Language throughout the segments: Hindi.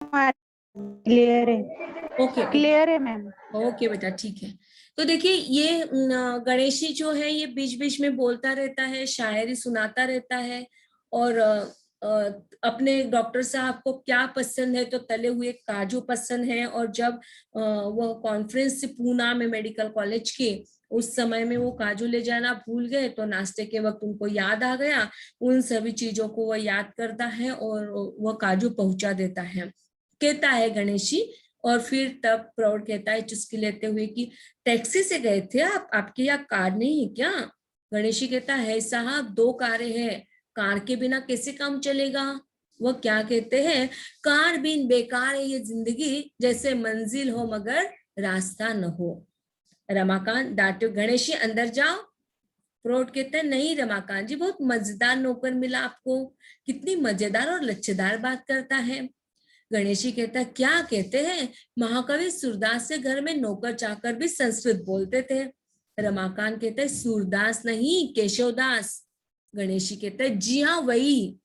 क्लियर है। ओके क्लियर है मैम। ओके बेटा, ठीक है। तो देखिए ये गणेशी जो है ये बीच बीच में बोलता रहता है, शायरी सुनाता रहता है, और अपने डॉक्टर साहब को क्या पसंद है, तो तले हुए काजू पसंद है। और जब वो कॉन्फ्रेंस से पूना में मेडिकल कॉलेज के उस समय में वो काजू ले जाना भूल गए, तो नाश्ते के वक्त उनको याद आ गया, उन सभी चीजों को वह याद करता है और वह काजू पहुंचा देता है, कहता है गणेशी। और फिर तब प्रौढ़ कहता है चुस्की लेते हुए कि टैक्सी से गए थे आप, आपके यहाँ कार नहीं है क्या? गणेशी कहता है साहब 2 कारें हैं, कार के बिना कैसे काम चलेगा? वो क्या कहते हैं, कार बिन बेकार है ये जिंदगी, जैसे मंजिल हो मगर रास्ता न हो। रमाकांत डांटे, गणेशी अंदर जाओ। प्रौढ़ कहते हैं नहीं रमाकांत जी, बहुत मजेदार नौकर मिला आपको, कितनी मजेदार और लच्छेदार बात करता है। गणेशी कहता है क्या कहते हैं, महाकवि सूरदास के घर में नौकर चाकर भी संस्कृत बोलते थे। रमाकांत कहता है सूरदास नहीं, केशवदास। गणेशी कहता है जी हाँ वही।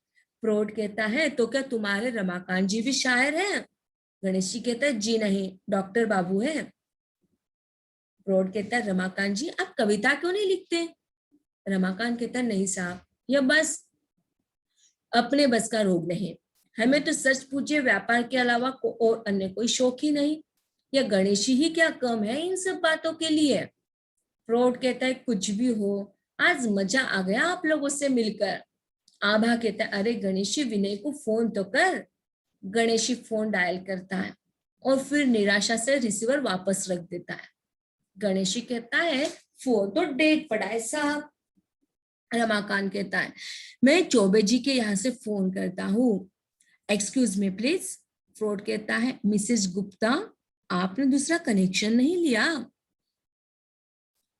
प्रौढ़ कहता है तो क्या तुम्हारे रमाकांत जी भी शायर हैं? गणेशी कहता है जी नहीं, डॉक्टर बाबू है। प्रौढ़ कहता है रमाकांत जी आप कविता क्यों नहीं लिखते? रमाकांत कहता है नहीं साहब, यह बस अपने बस का रोग नहीं, हमें तो सच पूछिए व्यापार के अलावा और अन्य कोई शौक ही नहीं। या गणेशी ही क्या कम है इन सब बातों के लिए? प्रौढ़ कहता है कुछ भी हो, आज मजा आ गया आप लोगों से मिलकर। आभा कहता है अरे गणेशी विनय को फोन तो कर। गणेशी फोन डायल करता है और फिर निराशा से रिसीवर वापस रख देता है। गणेशी कहता है फोन तो डेट पड़ा है साहब। रमाकांत कहता है मैं चौबे जी के यहाँ से फोन करता हूँ, एक्सक्यूज मी प्लीज। प्रौढ़ कहता है मिसेस गुप्ता आपने दूसरा कनेक्शन नहीं लिया?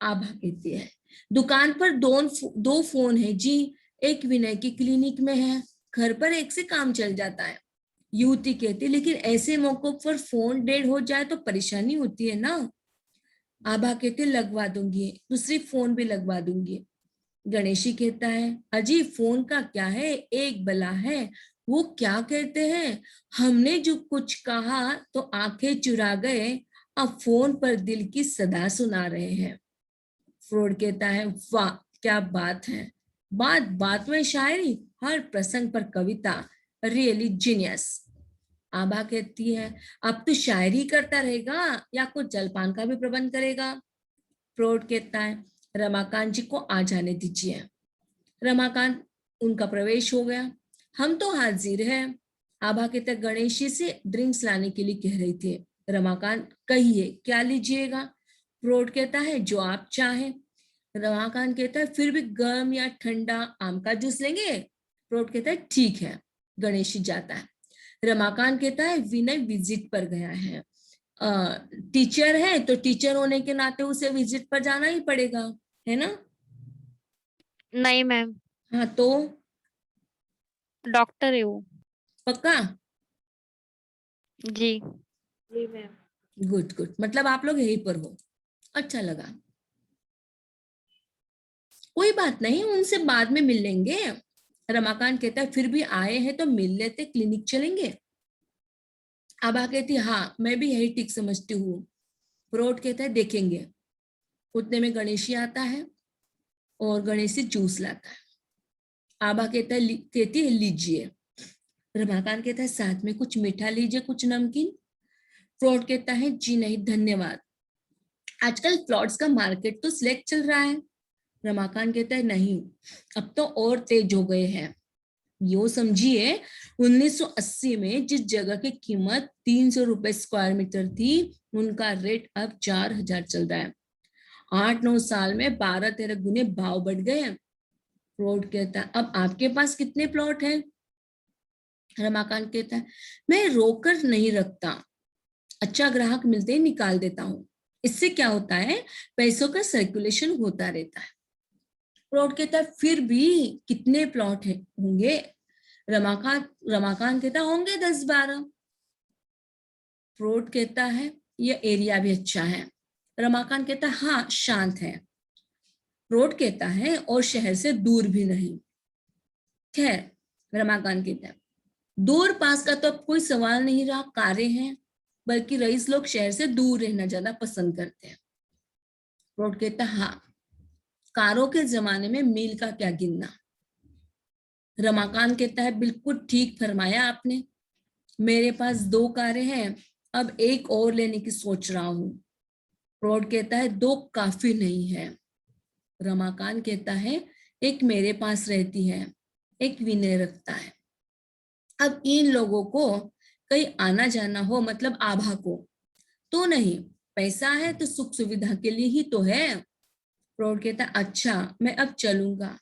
आभा कहती है दुकान पर दो फोन है जी, एक विनय की क्लिनिक में है, घर पर एक से काम चल जाता है। युवती कहती लेकिन ऐसे मौकों पर फोन डेड हो जाए तो परेशानी होती है ना? आभा कहती लगवा दूंगी, दूसरी फोन भी लगवा दूंगी। गणेशी कहता है अजी फोन का क्या है, एक बला है। वो क्या कहते हैं, हमने जो कुछ कहा तो आंखें चुरा गए, अब फोन पर दिल की सदा सुना रहे हैं। फ्रोड कहता है वाह क्या बात है, बात बात में शायरी, हर प्रसंग पर कविता, रियली जीनियस। आभा कहती है अब तो शायरी करता रहेगा या कुछ जलपान का भी प्रबंध करेगा? प्रौढ़ कहता है रमाकांत जी को आ जाने दीजिए। रमाकांत उनका प्रवेश हो गया, हम तो हाजिर हैं। आभा कहता गणेशी से ड्रिंक्स लाने के लिए कह रही थी। रमाकांत कहिए क्या लीजिएगा? प्रौढ़ कहता है जो आप चाहें। रमाकांत कहता है फिर भी गर्म या ठंडा आम का जूस लेंगे? प्रौढ़ कहता है ठीक है। गणेशी जाता है। रमाकांत कहता है विनय विजिट पर गया है, टीचर है तो टीचर होने के नाते उसे विजिट पर जाना ही पड़ेगा, है ना? नहीं मैम, हाँ तो डॉक्टर है वो। पक्का? जी जी मैम। गुड गुड, मतलब आप लोग यहीं पर हो, अच्छा लगा। कोई बात नहीं, उनसे बाद में मिल लेंगे। रमाकांत कहता है फिर भी आए हैं तो मिल लेते, क्लिनिक चलेंगे। आभा कहती हाँ मैं भी यही ठीक समझती हूँ। प्रौढ़ कहता है देखेंगे। उतने में गणेशी आता है और गणेशी जूस लाता है। आभा कहती है लीजिए। रमाकांत कहता है साथ में कुछ मीठा लीजिए, कुछ नमकीन। प्रौढ़ कहता है जी नहीं धन्यवाद, आजकल प्लॉट्स का मार्केट तो सिलेक्ट चल रहा है। रमाकांत कहता है नहीं, अब तो और तेज हो गए हैं। यो समझिए 1980 में जिस जगह की कीमत 300 रुपए स्क्वायर मीटर थी, उनका रेट अब 4000 चल रहा है। 8-9 साल में 12-13 गुने भाव बढ़ गए हैं। प्रौढ़ कहता है अब आपके पास कितने प्लॉट हैं? रमाकांत कहता है मैं रोकर नहीं रखता, अच्छा ग्राहक मिलते ही निकाल देता हूँ, इससे क्या होता है पैसों का सर्कुलेशन होता रहता है। प्रौढ़ कहता है फिर भी कितने प्लॉट है होंगे? रमाकांत कहता होंगे 10-12। प्रौढ़ कहता है यह एरिया भी अच्छा है। रमाकांत कहता है हाँ शांत है। प्रौढ़ कहता है और शहर से दूर भी नहीं। खैर, रमाकांत कहता है दूर पास का तो अब कोई सवाल नहीं रहा, कारें हैं, बल्कि रईस लोग शहर से दूर रहना ज्यादा पसंद करते हैं। प्रोट कहता हाँ, कारों के जमाने में मील का क्या गिनना। रमाकांत कहता है बिल्कुल ठीक फरमाया आपने, मेरे पास 2 कारें हैं, अब एक और लेने की सोच रहा हूं। प्रोट कहता है 2 काफी नहीं है। रमाकांत कहता है एक मेरे पास रहती है, एक विनय रखता है। अब इन लोगों को कहीं आना जाना हो, मतलब आभा को तो नहीं, पैसा है तो सुख सुविधा के लिए ही तो है। प्रौढ़ कहता अच्छा, मैं अब चलूंगा।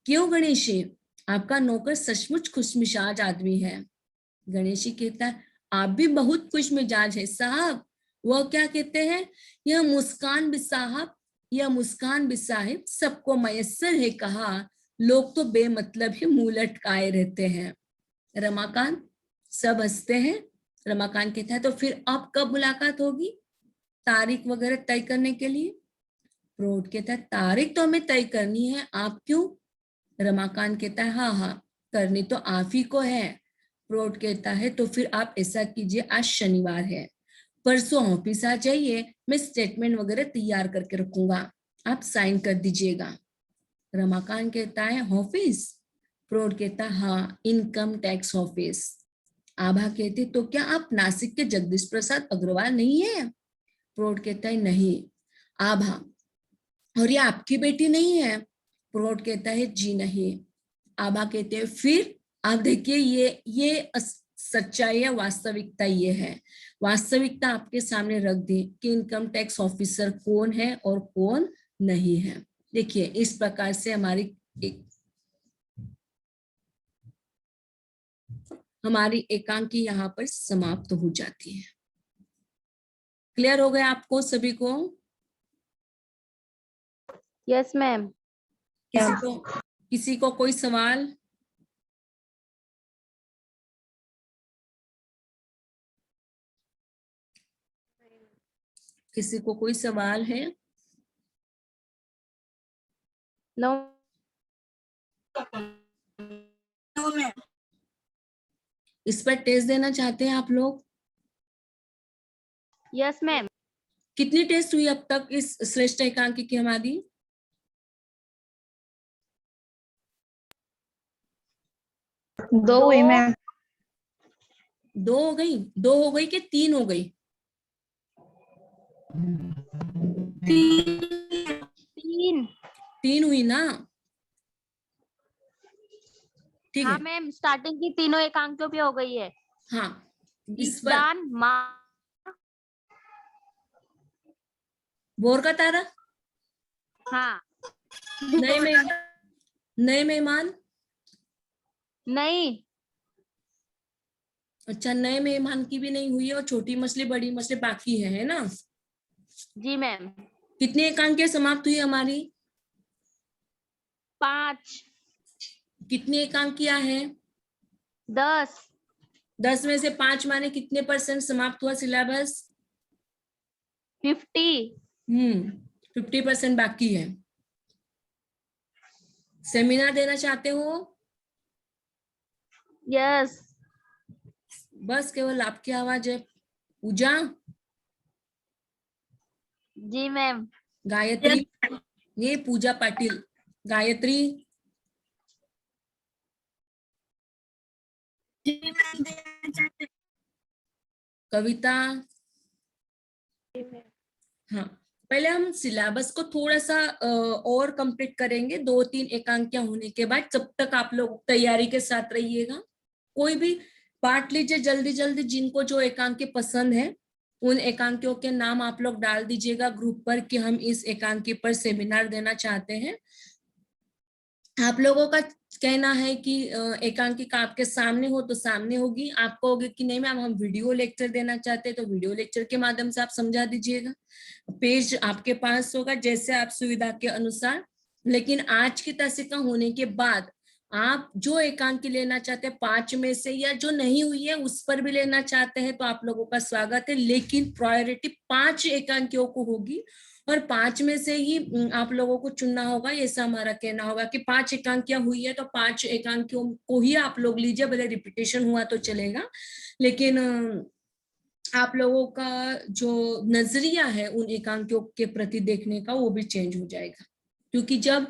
क्यों गणेशी, आपका नौकर सचमुच खुशमिजाज आदमी है। गणेशी कहता है आप भी बहुत खुश मिजाज है साहब। वह क्या कहते हैं, यह मुस्कान भी साहब, यह मुस्कान भी साहिब सबको मयस्सर है कहा, लोग तो बेमतलब ही मुंह लटकाए रहते हैं। रमाकांत, सब हंसते हैं। रमाकांत कहता है तो फिर अब कब मुलाकात होगी, तारीख वगैरह तय करने के लिए। प्रौढ़ कहता है तारीख तो हमें तय करनी है, आप क्यों। रमाकांत कहता है हाँ हाँ, करनी तो आप ही को है। प्रौढ़ कहता है तो फिर आप ऐसा कीजिए, आज शनिवार है, परसों ऑफिस आ जाइए, मैं स्टेटमेंट वगैरह तैयार करके रखूंगा, आप साइन कर दीजिएगा। रमाकांत कहता है ऑफिस। प्रौढ़ कहता हाँ, इनकम टैक्स ऑफिस। आभा कहती तो क्या आप नासिक के जगदीश प्रसाद अग्रवाल नहीं है। प्रौढ़ कहता है नहीं। आभा, और ये आपकी बेटी नहीं है। प्रौढ़ कहता है जी नहीं। आभा कहते हैं फिर आप देखिए, ये सच्चाई है, वास्तविकता ये है। वास्तविकता आपके सामने रख दी कि इनकम टैक्स ऑफिसर कौन है और कौन नहीं है। देखिए इस प्रकार से हमारी एकांकी यहाँ पर समाप्त हो जाती है। क्लियर हो गया आपको सभी को। Yes ma'am. किसी को कोई सवाल। किसी को कोई सवाल है। नो। इस पर टेस्ट देना चाहते हैं आप लोग। Yes ma'am. कितनी टेस्ट हुई अब तक इस श्रेष्ठ एकांकी की हमारी। 2 हुई मैम। 2 हो गई, 2 हो गई कि 3 हो गई। 3 हुई ना, ठीक हाँ है। मैम, स्टार्टिंग की तीनों एकांकियों पे हो गई है। हाँ, इस पर दान माँ। बोर का तारा, हाँ। नए मेहमान। नहीं। अच्छा, नए मेहमान की भी नहीं हुई है, और छोटी मछली बड़ी मछली बाकी है ना। जी मैम। कितनी एकांकियां समाप्त हुई हमारी। 5। कितनी एकांकियां हैं। 10। 10 में से 5 माने कितने % समाप्त हुआ सिलेबस। 50। 50% बाकी है। सेमिनार देना चाहते हो। यस। बस केवल आपकी आवाज है। पूजा, जी मैम। गायत्री, ये पूजा पाटिल, गायत्री, कविता। हाँ, पहले हम सिलेबस को थोड़ा सा और कंप्लीट करेंगे, 2-3 एकांकियां होने के बाद। जब तक आप लोग तैयारी के साथ रहिएगा, कोई भी बांट लीजिए जल्दी जल्दी, जिनको जो एकांकी पसंद है उन एकांकियों के नाम आप लोग डाल दीजिएगा ग्रुप पर कि हम इस एकांकी पर सेमिनार देना चाहते हैं। आप लोगों का कहना है कि एकांकिका आपके सामने हो तो सामने होगी, आप कहोगे कि नहीं मैम हम वीडियो लेक्चर देना चाहते हैं तो वीडियो लेक्चर के माध्यम से आप समझा दीजिएगा। पेज आपके पास होगा जैसे आप सुविधा के अनुसार। लेकिन आज की तासिका होने के बाद आप जो एकांकी लेना चाहते हैं 5 में से, या जो नहीं हुई है उस पर भी लेना चाहते हैं, तो आप लोगों का स्वागत है, लेकिन प्रायोरिटी 5 एकांकियों को होगी और 5 में से ही आप लोगों को चुनना होगा। ऐसा हमारा कहना होगा कि 5 एकांकियां हुई है तो 5 एकांकियों को ही आप लोग लीजिए, भले रिपीटेशन हुआ तो चलेगा, लेकिन आप लोगों का जो नजरिया है उन एकांकियों के प्रति देखने का वो भी चेंज हो जाएगा। क्योंकि जब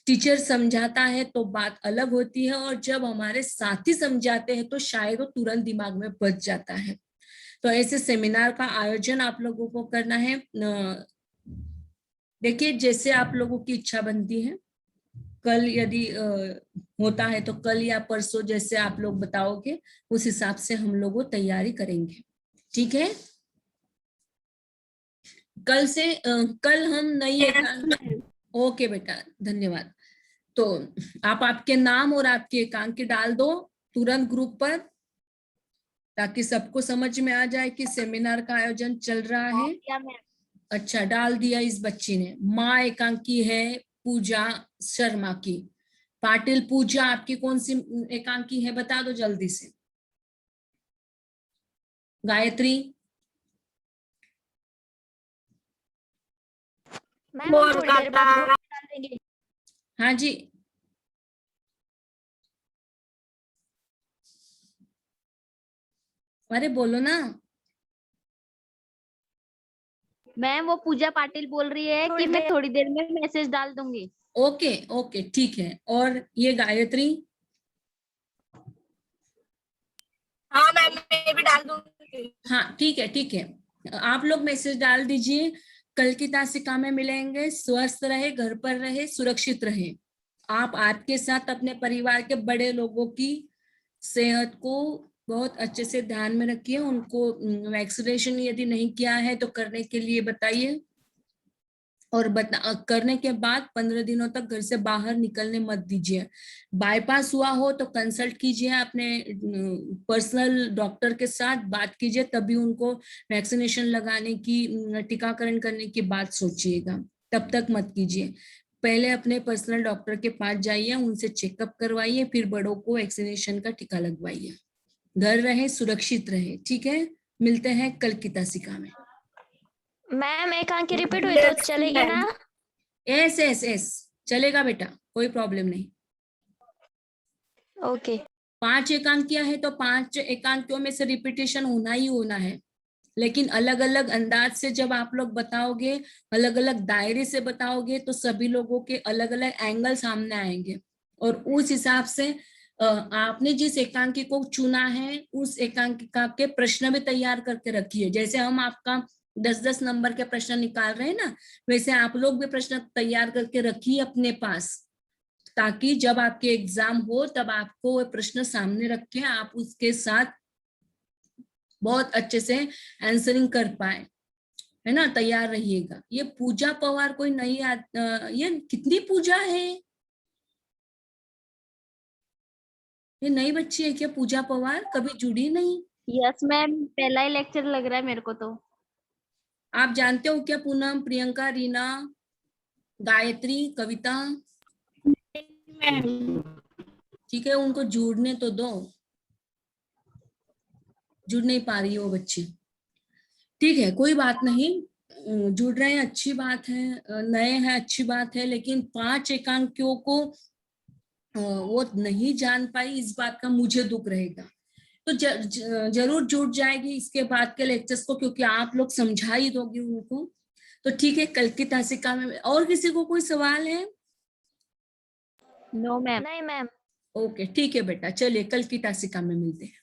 टीचर समझाता है तो बात अलग होती है, और जब हमारे साथी समझाते हैं तो शायद वो तुरंत दिमाग में बच जाता है। तो ऐसे सेमिनार का आयोजन आप लोगों को करना है। देखिए, जैसे आप लोगों की इच्छा बनती है, कल यदि होता है तो कल या परसों जैसे आप लोग बताओगे उस हिसाब से हम लोग तैयारी करेंगे। ठीक है, कल से कल हम नई एकांक। ओके बेटा, धन्यवाद। तो आप आपके नाम और आपकी एकांकी डाल दो तुरंत ग्रुप पर, ताकि सबको समझ में आ जाए कि सेमिनार का आयोजन चल रहा है। क्या मैम? अच्छा, डाल दिया इस बच्ची ने। माँ एकांकी है पूजा शर्मा की। पाटिल पूजा, आपकी कौन सी एकांकी है बता दो जल्दी से। गायत्री, मैम थोड़ी देर बाद ग्रुप में डाल देंगे। हाँ जी, अरे बोलो ना। मैम वो पूजा पाटिल बोल रही है कि मैं थोड़ी देर में मैसेज डाल दूंगी। ओके ओके ठीक है। और ये गायत्री? हाँ मैम, मैं भी डाल दूंगी। हाँ ठीक है ठीक है, आप लोग मैसेज डाल दीजिए। कल की तासिका में मिलेंगे। स्वस्थ रहे, घर पर रहे, सुरक्षित रहे। आप आपके साथ अपने परिवार के बड़े लोगों की सेहत को बहुत अच्छे से ध्यान में रखिए। उनको वैक्सीनेशन यदि नहीं किया है तो करने के लिए बताइए, और करने के बाद 15 दिनों तक घर से बाहर निकलने मत दीजिए। बाईपास हुआ हो तो कंसल्ट कीजिए अपने पर्सनल डॉक्टर के साथ, बात कीजिए, तभी उनको वैक्सीनेशन लगाने की, टीकाकरण करने की बात सोचिएगा। तब तक मत कीजिए। पहले अपने पर्सनल डॉक्टर के पास जाइए, उनसे चेकअप करवाइए, फिर बड़ों को वैक्सीनेशन का टीका लगवाइए। घर रहे, सुरक्षित रहे। ठीक है, मिलते हैं कल की तासिका में। मैम एकांकी रिपीट हुई तो चलेगी ना? एस एस एस चलेगा बेटा, कोई प्रॉब्लम नहीं। ओके 5 एकांकियां है तो 5 एकांकियों में से रिपीटेशन होना ही होना है, लेकिन अलग अलग अंदाज से जब आप लोग बताओगे, अलग अलग दायरे से बताओगे, तो सभी लोगों के अलग अलग एंगल सामने आएंगे, और उस हिसाब से आपने जिस एकांकी को चुना है उस एकांकिका के प्रश्न भी तैयार करके रखिए। जैसे हम आपका 10-10 नंबर के प्रश्न निकाल रहे हैं ना, वैसे आप लोग भी प्रश्न तैयार करके रखिए अपने पास, ताकि जब आपके एग्जाम हो तब आपको वो प्रश्न सामने रख के आप उसके साथ बहुत अच्छे से आंसरिंग कर पाए, है ना। तैयार रहिएगा। ये पूजा पवार कोई नई ये कितनी पूजा है? ये नई बच्ची है क्या पूजा पवार? कभी जुड़ी नहीं? यस मैम, पहला ही लेक्चर लग रहा है मेरे को तो। आप जानते हो क्या पूनम, प्रियंका, रीना, गायत्री, कविता? ठीक है, उनको जुड़ने तो दो। जुड़ नहीं पा रही वो बच्ची। ठीक है, कोई बात नहीं, जुड़ रहे हैं अच्छी बात है, नए हैं अच्छी बात है, लेकिन 5 एकांकियों को वो नहीं जान पाई, इस बात का मुझे दुख रहेगा। तो जरूर जुड़ जाएगी इसके बाद के लेक्चर्स को, क्योंकि आप लोग समझा ही दोगे उनको। तो ठीक है, कल की तासिका में और किसी को कोई सवाल है? No ma'am. नहीं मैम। ओके ठीक है बेटा, चलिए कल की तासिका में मिलते हैं।